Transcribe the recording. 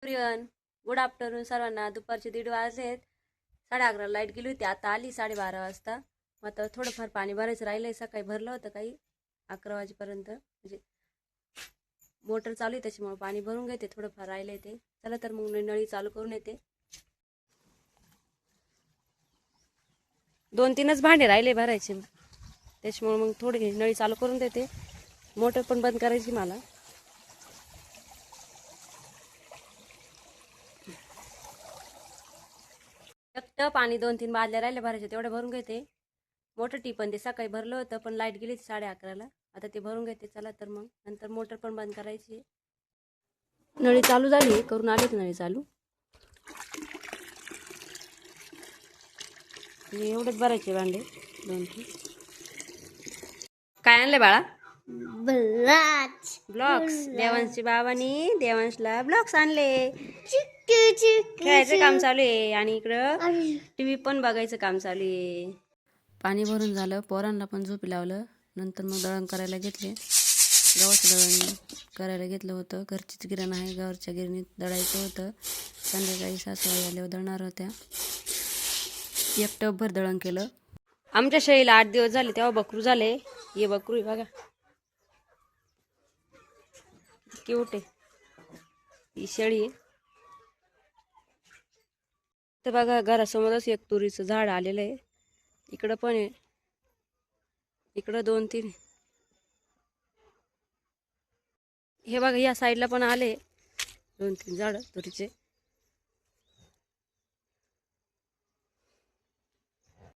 Everyone, good afternoon सर्वांना. दुपारचे 1:30 वाजलेत. 11:30 लाईट गेली होती, आता आली 12:30 वाजता. मग आता थोडंफार पाणी भरायचं राहिलंय. सकाळी भरलं होतं काही 11 वाजेपर्यंत, म्हणजे मोटर चालू आहे त्याच्यामुळे पाणी भरून घेते. थोडंफार राहिलंय ते. चला तर मग नळी चालू करून येते. 2-3च भांडे राहिले भरायचे, त्याच्यामुळे मग थोडी नळी चालू करून देते. मोटर पण बंद करायची मला. फक्त पाणी 2-3 बादल्या राहिले भरायचे, तेवढे भरून घेते. मोटर टिपण ते सकाळी भरलं होतं, पण लाईट गेली 11:30ला. आता ते भरून घेते. चला तर मग नंतर मोटर पण बंद करायची. नळी चालू झाली, करून आलीच नळी चालू. एवढेच भरायचे भांडे 2-3. काय आणले बाळा? ब्लॉक्स. देवांशची बाबांनी देवांशला ब्लॉक्स आणले. खेळायचं काम चालू आहे आणि इकडं टीव्ही पण बघायचं काम चालू आहे. पाणी भरून झालं, पोरांना पण झोपी लावलं. नंतर मग दळण करायला घेतले. गव्हाचं दळण करायला घेतलं होतं. घरचीच गिरण आहे, गावच्या गिरणीत दळायचं होतं. संध्याकाळी सासूबाई आल्यावर दळणार होत्या. एक टपभर दळण केलं. आमच्या शेळीला 8 दिवस झाले तेव्हा बकरू झाले. हे बकरू आहे बघा, क्यूट आहे. ही शेळी आहे. तर बघा, घरासमोरच एक तुरीचं झाड आलेलं आहे. इकडं पण आहे, इकडं 2-3 आहे. हे बघा, या साईडला पण आले 2-3 झाड तुरीचे.